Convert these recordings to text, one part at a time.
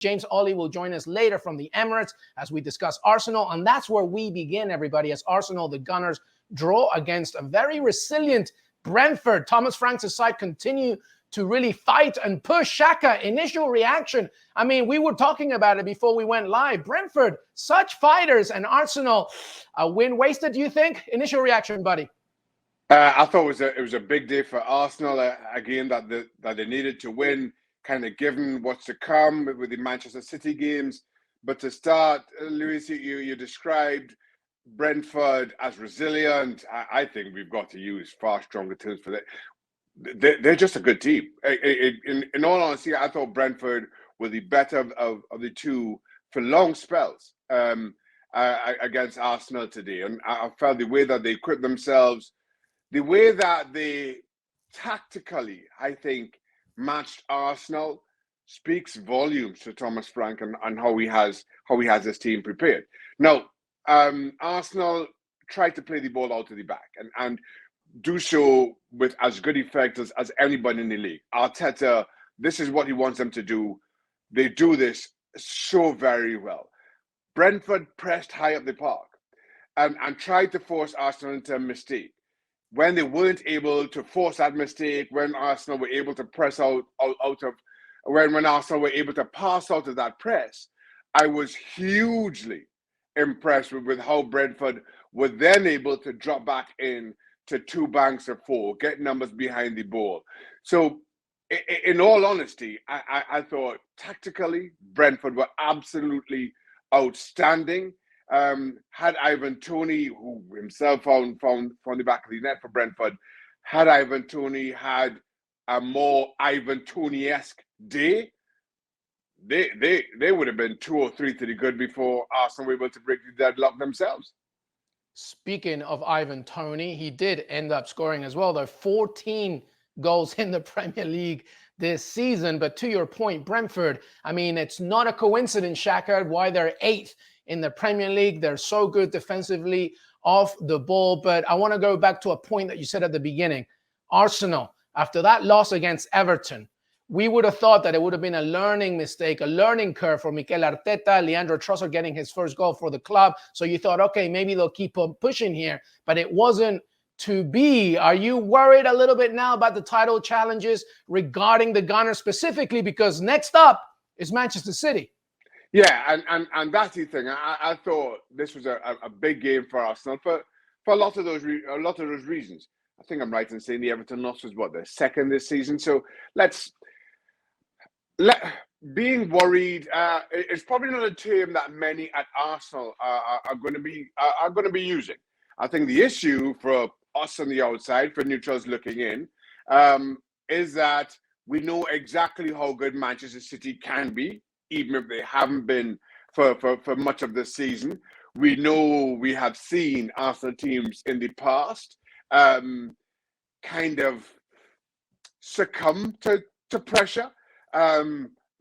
James Olley will join us later from the Emirates as we discuss Arsenal. And that's where we begin, everybody, as Arsenal, the Gunners, draw against a very resilient Brentford. Thomas Frank's side continue to really fight and push. Shaka, initial reaction. I mean, we were talking about it before we went live. Brentford, such fighters, and Arsenal, a win wasted, do you think? Initial reaction, buddy. I thought it was a big day for Arsenal, again, that they needed to win, kind of given what's to come with the Manchester City games. But to start, Luis, you described Brentford as resilient. I think we've got to use far stronger terms for that. They're just a good team. In all honesty, I thought Brentford were the better of the two for long spells against Arsenal today. And I felt the way that they equipped themselves, the way that they tactically, I think, matched Arsenal speaks volumes to Thomas Frank and how he has his team prepared. Now, Arsenal tried to play the ball out to the back and do so with as good effect as anybody in the league. Arteta, this is what he wants them to do. They do this so very well. Brentford pressed high up the park and tried to force Arsenal into a mistake. When they weren't able to force that mistake, when Arsenal were able to press when Arsenal were able to pass out of that press, I was hugely impressed with how Brentford were then able to drop back in to two banks of four, get numbers behind the ball. So, in all honesty, I thought tactically Brentford were absolutely outstanding. Had Ivan Toney, who himself found the back of the net for Brentford, had Ivan Toney had a more Ivan Toney-esque day, they would have been 2 or 3 to the good before Arsenal were able to break the deadlock themselves. Speaking of Ivan Toney, he did end up scoring as well. There are 14 goals in the Premier League this season. But to your point, Brentford, I mean, it's not a coincidence, Shaka, why they're 8th in the Premier League. They're so good defensively off the ball. But I want to go back to a point that you said at the beginning. Arsenal, after that loss against Everton, we would have thought that it would have been a learning mistake, a learning curve for Mikel Arteta, Leandro Trossard getting his first goal for the club. So you thought, okay, maybe they'll keep on pushing here, but it wasn't to be. Are you worried a little bit now about the title challenges regarding the Gunners specifically? Because next up is Manchester City. Yeah, and that's the thing. I thought this was a big game for Arsenal for a lot of those reasons. I think I'm right in saying the Everton loss was their second this season. So being worried is probably not a term that many at Arsenal are going to be using. I think the issue for us on the outside, for neutrals looking in, is that we know exactly how good Manchester City can be, even if they haven't been for much of the season. We know we have seen Arsenal teams in the past kind of succumb to pressure.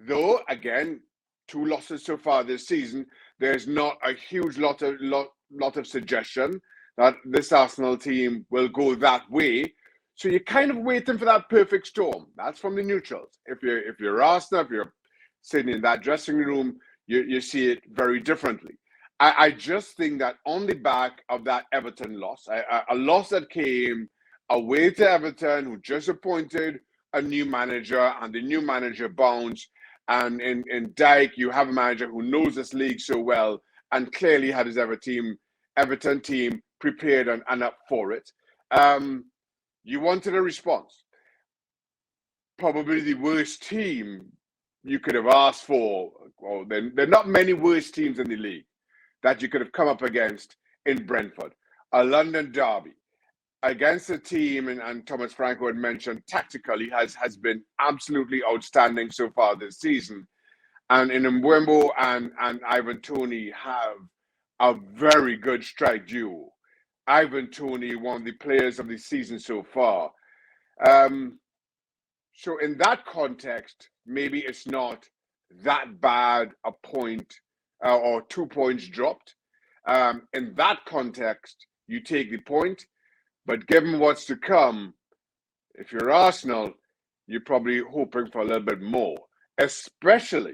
Though, again, 2 losses so far this season, there's not a huge lot of suggestion that this Arsenal team will go that way. So you're kind of waiting for that perfect storm. That's from the neutrals. If you're Arsenal, if you're sitting in that dressing room, you see it very differently. I just think that on the back of that Everton loss, a loss that came away to Everton, who just appointed a new manager, and the new manager bounced. And in Dyke, you have a manager who knows this league so well and clearly had his Everton team prepared and up for it. You wanted a response. Probably the worst team you could have asked for. Well, there are not many worse teams in the league that you could have come up against in Brentford. A London derby against a team, and Thomas Franco had mentioned tactically has been absolutely outstanding so far this season. And in Mbeumo and Ivan Toney have a very good strike duo. Ivan Toney, one of the players of the season so far. So in that context, maybe it's not that bad a point or 2 points dropped. In that context, you take the point. But given what's to come, if you're Arsenal, you're probably hoping for a little bit more, especially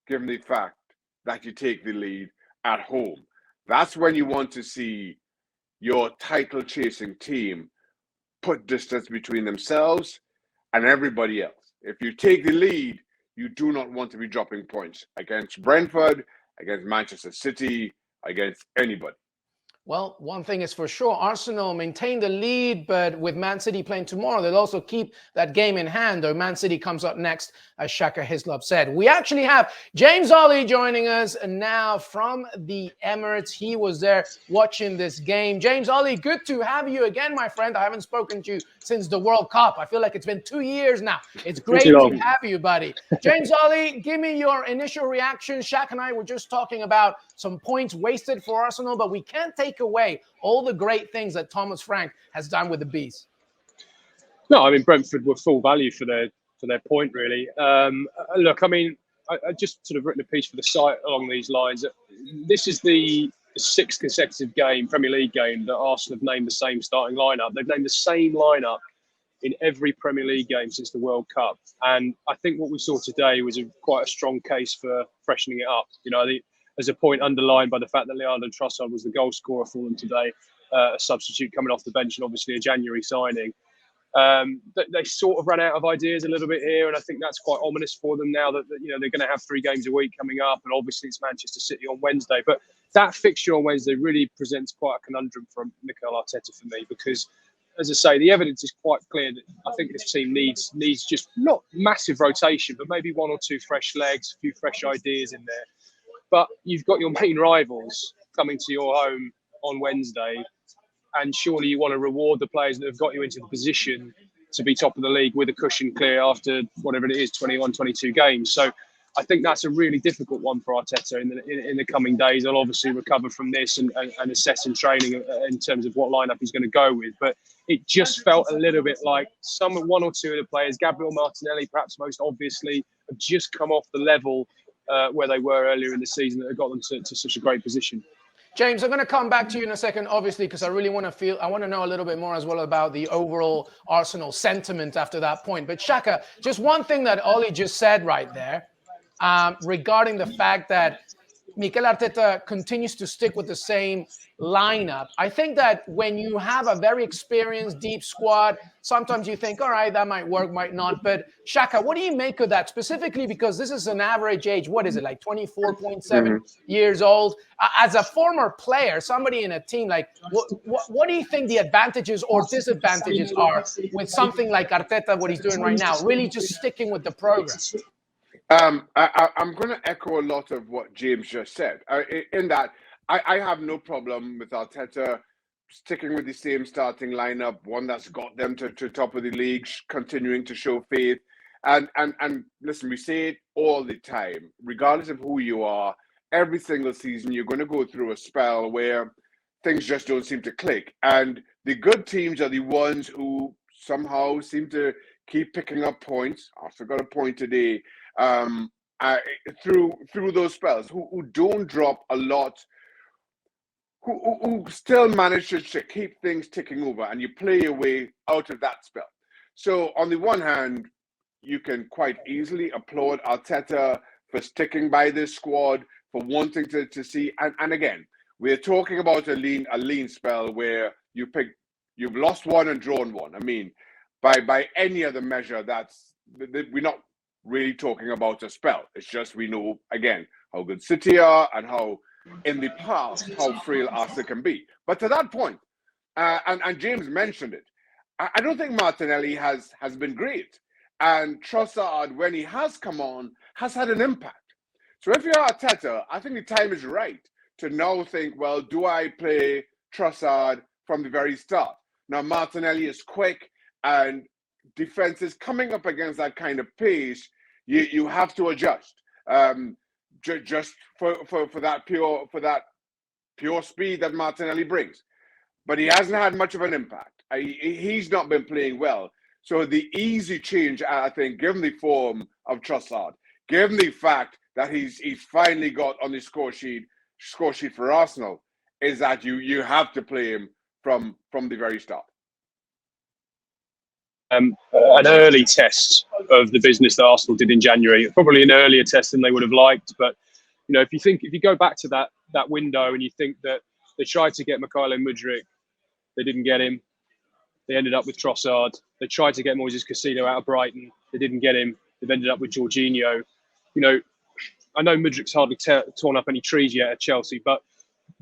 given the fact that you take the lead at home. That's when you want to see your title-chasing team put distance between themselves and everybody else. If you take the lead, you do not want to be dropping points against Brentford, against Manchester City, against anybody. Well, one thing is for sure, Arsenal maintain the lead, but with Man City playing tomorrow, they'll also keep that game in hand, though Man City comes up next, as Shaka Hislop said. We actually have James Olley joining us now from the Emirates. He was there watching this game. James Olley, good to have you again, my friend. I haven't spoken to you since the World Cup. I feel like it's been 2 years now. It's great to have you, buddy. James Olley, give me your initial reaction. Shaq and I were just talking about some points wasted for Arsenal, but we can't take away all the great things that Thomas Frank has done with the Bees. No, I mean, Brentford were full value for their point, really. Look, I mean, I just sort of written a piece for the site along these lines. This is the sixth consecutive Premier League game that Arsenal have named the same starting lineup. They've named the same lineup in every Premier League game since the World Cup. And I think what we saw today was quite a strong case for freshening it up. You know, there's a point underlined by the fact that Leandro Trossard was the goal scorer for them today, a substitute coming off the bench and obviously a January signing. They sort of ran out of ideas a little bit here, and I think that's quite ominous for them now that you know they're going to have 3 games a week coming up, and obviously it's Manchester City on Wednesday. But that fixture on Wednesday really presents quite a conundrum for Mikel Arteta for me, because, as I say, the evidence is quite clear that I think this team needs just not massive rotation, but maybe 1 or 2 fresh legs, a few fresh ideas in there. But you've got your main rivals coming to your home on Wednesday, and surely you want to reward the players that have got you into the position to be top of the league with a cushion clear after whatever it is, 21, 22 games. So I think that's a really difficult one for Arteta in the coming days. He'll obviously recover from this and assess in training in terms of what lineup he's going to go with. But it just felt a little bit like 1 or 2 of the players, Gabriel Martinelli perhaps most obviously, have just come off the level where they were earlier in the season that have got them to such a great position. James, I'm going to come back to you in a second, obviously, because I really want to know a little bit more as well about the overall Arsenal sentiment after that point. But Shaka, just one thing that Olley just said right there, regarding the fact that Mikel Arteta continues to stick with the same lineup. I think that when you have a very experienced, deep squad, sometimes you think, all right, that might work, might not. But Shaka, what do you make of that? Specifically because this is an average age, what is it, like 24.7 years old? As a former player, somebody in a team, like what do you think the advantages or disadvantages are with something like Arteta, what he's doing right now, really just sticking with the program? I'm going to echo a lot of what James just said. In that, I have no problem with Arteta sticking with the same starting lineup, one that's got them to top of the league, continuing to show faith. And listen, we say it all the time, regardless of who you are, every single season you're going to go through a spell where things just don't seem to click. And the good teams are the ones who somehow seem to keep picking up points. Arsenal got a point today. Through those spells, who don't drop a lot, who still manage to keep things ticking over, and you play your way out of that spell. So on the one hand, you can quite easily applaud Arteta for sticking by this squad, for wanting to see, and again, we're talking about a lean spell where you've lost 1 and drawn 1. I mean, by any other measure, we're not really talking about a spell. It's just we know, again, how good City are and how, in the past, how frail Arsenal can be. But to that point, and James mentioned it, I don't think Martinelli has been great. And Trossard, when he has come on, has had an impact. So if you're Arteta, I think the time is right to now think, well, do I play Trossard from the very start? Now, Martinelli is quick, and defenses coming up against that kind of pace, you have to adjust. Just for that pure speed that Martinelli brings, but he hasn't had much of an impact. He's not been playing well. So the easy change, I think, given the form of Trossard, given the fact that he's finally got on the score sheet for Arsenal, is that you have to play him from the very start. an early test of the business that Arsenal did in January. Probably an earlier test than they would have liked, but if you go back to that window and you think that they tried to get Mykhailo Mudryk, they didn't get him. They ended up with Trossard. They tried to get Moises Caicedo out of Brighton. They didn't get him. They've ended up with Jorginho. I know Mudryk's hardly torn up any trees yet at Chelsea, but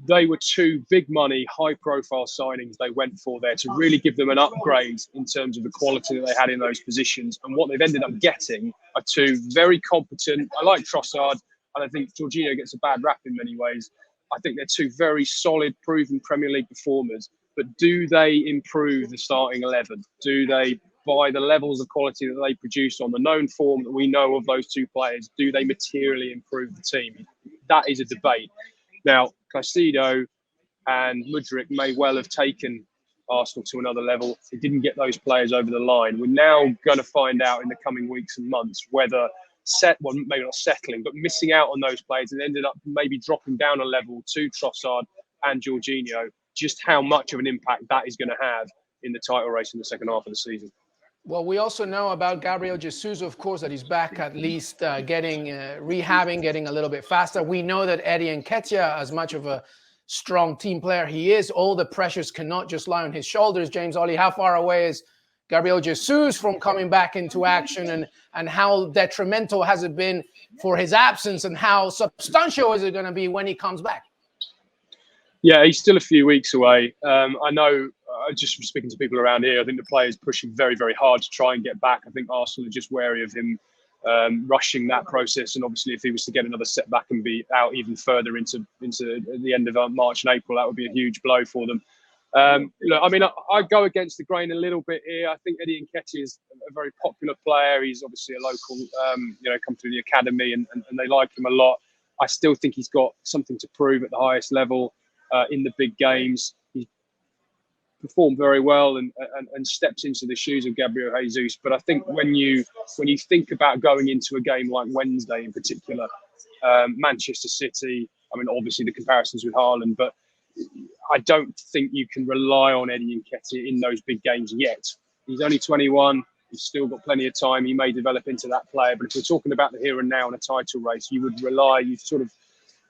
they were two big money, high profile signings they went for there to really give them an upgrade in terms of the quality that they had in those positions. And what they've ended up getting are two very competent. I like Trossard, and I think Jorginho gets a bad rap in many ways. I think they're two very solid, proven Premier League performers. But do they improve the starting 11? Do they, by the levels of quality that they produce on the known form that we know of those two players, do they materially improve the team? That is a debate. Now, Caicedo and Mudryk may well have taken Arsenal to another level. It didn't get those players over the line. We're now going to find out in the coming weeks and months whether maybe not settling, but missing out on those players and ended up maybe dropping down a level to Trossard and Jorginho, just how much of an impact that is going to have in the title race in the second half of the season. Well, we also know about Gabriel Jesus, of course, that he's back at least getting rehabbing, getting a little bit faster. We know that Eddie Nketiah, as much of a strong team player he is, all the pressures cannot just lie on his shoulders. James, Olley, how far away is Gabriel Jesus from coming back into action, and how detrimental has it been for his absence, and how substantial is it going to be when he comes back? Yeah, he's still a few weeks away. I know, just from speaking to people around here, I think the player's pushing very, very hard to try and get back. I think Arsenal are just wary of him rushing that process. And obviously, if he was to get another setback and be out even further into the end of March and April, that would be a huge blow for them. Look, I mean, I go against the grain a little bit here. I think Eddie Nketiah is a very popular player. He's obviously a local, come through the academy, and they like him a lot. I still think he's got something to prove at the highest level. In the big games, he performed very well and steps into the shoes of Gabriel Jesus. But I think when you think about going into a game like Wednesday in particular, Manchester City, I mean, obviously the comparisons with Haaland, but I don't think you can rely on Eddie Nketiah in those big games yet. He's only 21. He's still got plenty of time. He may develop into that player. But if we're talking about the here and now in a title race, you would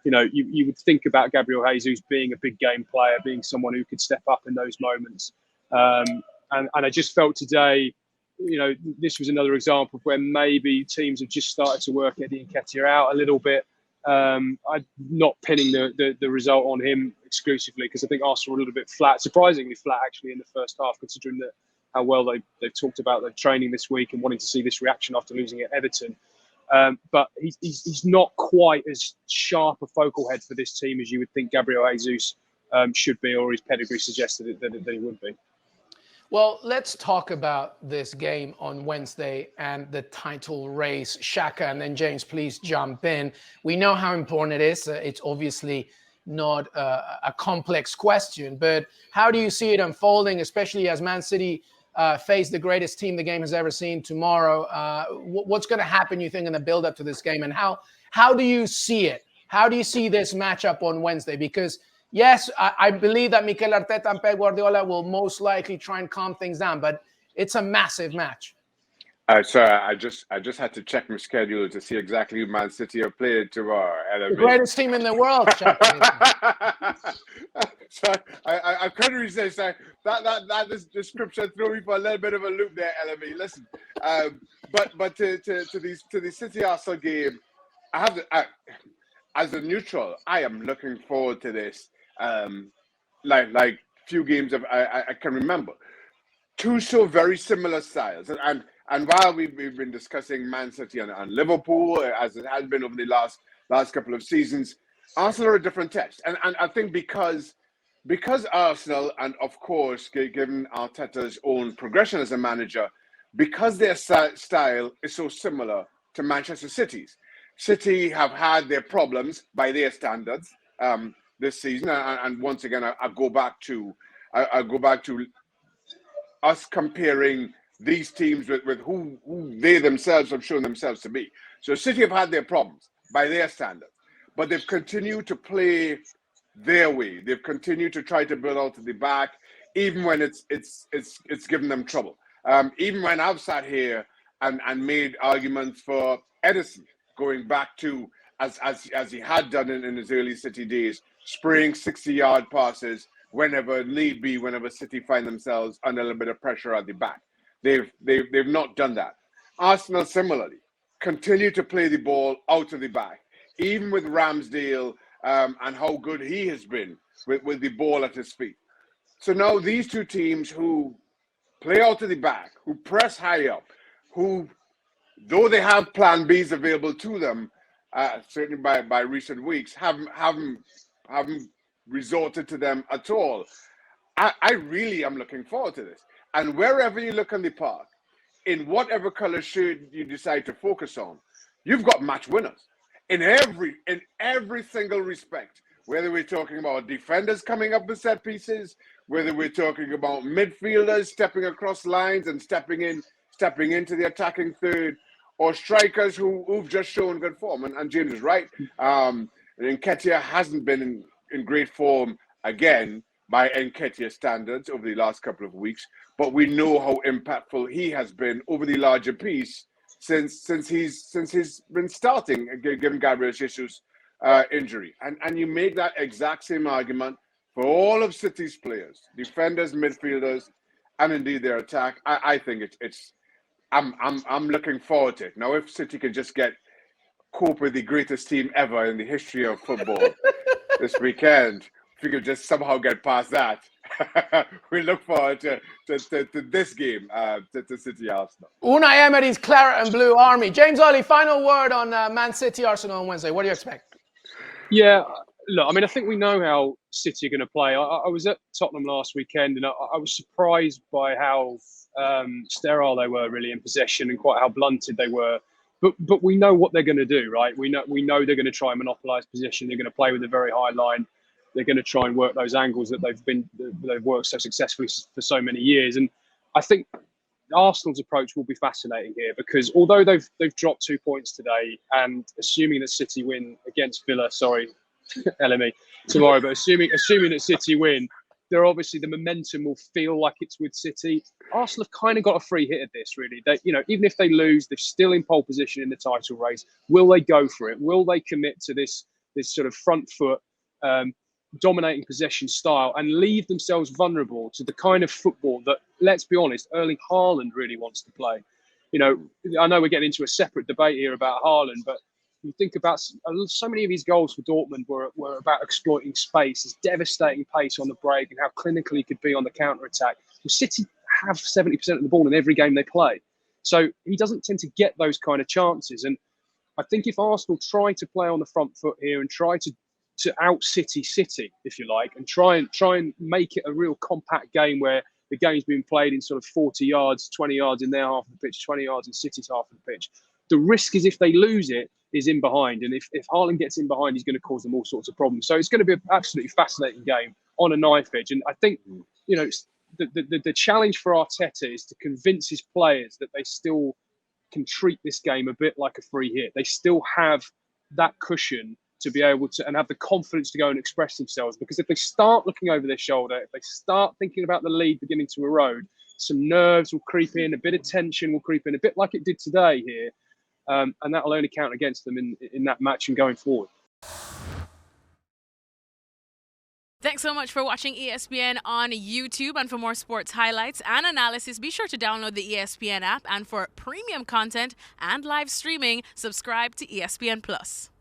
you would think about Gabriel Jesus being a big game player, being someone who could step up in those moments. And I just felt today, this was another example of where maybe teams have just started to work Eddie Nketiah out a little bit. I'm not pinning the result on him exclusively, because I think Arsenal were a little bit flat, surprisingly flat actually in the first half, considering how well they've talked about their training this week and wanting to see this reaction after losing at Everton. But he's not quite as sharp a focal head for this team as you would think Gabriel Jesus should be, or his pedigree suggested that he would be. Well, let's talk about this game on Wednesday and the title race. Shaka, and then James, please jump in. We know how important it is. It's obviously not a complex question, but how do you see it unfolding, especially as Man City face the greatest team the game has ever seen tomorrow? What's going to happen, you think, in the build-up to this game? And how do you see it? How do you see this matchup on Wednesday? Because, yes, I believe that Mikel Arteta and Pep Guardiola will most likely try and calm things down, but it's a massive match. Sorry, I just had to check my schedule to see exactly who Man City are playing tomorrow. The greatest team in the world, So I couldn't resist. That description threw me for a little bit of a loop there, LME. Listen, but to the City Arsenal game, as a neutral, I am looking forward to this. Like few games I can remember. Two so very similar styles, and while we've been discussing Man City and Liverpool, as it has been over the last couple of seasons, Arsenal are a different test. And I think because Arsenal, and of course, given Arteta's own progression as a manager, because their style is so similar to Manchester City's. City have had their problems by their standards this season. And once again, I go back to us comparing these teams with who they themselves have shown themselves to be. So City have had their problems by their standards, but they've continued to play their way. They've continued to try to build out to the back, even when it's given them trouble. Even when I've sat here and made arguments for Edison, going back to as he had done in his early City days, spraying 60-yard passes whenever need be, whenever City find themselves under a little bit of pressure at the back. They've not done that. Arsenal similarly continue to play the ball out of the back, even with Ramsdale and how good he has been with the ball at his feet. So now these two teams who play out of the back, who press high up, who, though they have plan Bs available to them, certainly by recent weeks, haven't resorted to them at all. I really am looking forward to this. And wherever you look on the park, in whatever color shade you decide to focus on, you've got match winners in every single respect. Whether we're talking about defenders coming up with set pieces, whether we're talking about midfielders stepping across lines and stepping into the attacking third, or strikers who've just shown good form. And James is right. Nketiah hasn't been in great form again by Nketiah standards over the last couple of weeks, but we know how impactful he has been over the larger piece since he's been starting, given Gabriel Jesus injury. And you make that exact same argument for all of City's players, defenders, midfielders, and indeed their attack. I think I'm looking forward to it. Now, if City can just cope with the greatest team ever in the history of football this weekend, if we could just somehow get past that, we look forward to this game, to City Arsenal. Unai Emery's Claret and Blue Army. James Olley, final word on Man City Arsenal on Wednesday. What do you expect? Yeah, look, I mean, I think we know how City are going to play. I was at Tottenham last weekend, and I was surprised by how sterile they were really in possession and quite how blunted they were. But we know what they're going to do, right? We know they're going to try and monopolise possession. They're going to play with a very high line. They're going to try and work those angles that they've worked so successfully for so many years. And I think Arsenal's approach will be fascinating here, because although they've dropped 2 points today, and assuming that City win against Villa, LME tomorrow, but assuming that City win, they're obviously, the momentum will feel like it's with City. Arsenal have kind of got a free hit at this, really. They, even if they lose, they're still in pole position in the title race. Will they go for it? Will they commit to this sort of front foot, dominating possession style, and leave themselves vulnerable to the kind of football that, let's be honest, Erling Haaland really wants to play? I know we're getting into a separate debate here about Haaland, but you think about so many of his goals for Dortmund were about exploiting space, his devastating pace on the break, and how clinical he could be on the counter-attack. Well, City have 70% of the ball in every game they play. So he doesn't tend to get those kind of chances. And I think if Arsenal try to play on the front foot here and try to out-City, if you like, and try and make it a real compact game where the game's being played in sort of 40 yards, 20 yards in their half of the pitch, 20 yards in City's half of the pitch, the risk is if they lose it, is in behind. And if Haaland gets in behind, he's going to cause them all sorts of problems. So it's going to be an absolutely fascinating game on a knife edge. And I think, the challenge for Arteta is to convince his players that they still can treat this game a bit like a free hit. They still have that cushion to be able to, and have the confidence to go and express themselves. Because if they start looking over their shoulder, if they start thinking about the lead beginning to erode, some nerves will creep in, a bit of tension will creep in, a bit like it did today here. And that will only count against them in that match and going forward. Thanks so much for watching ESPN on YouTube. And for more sports highlights and analysis, be sure to download the ESPN app. And for premium content and live streaming, subscribe to ESPN Plus.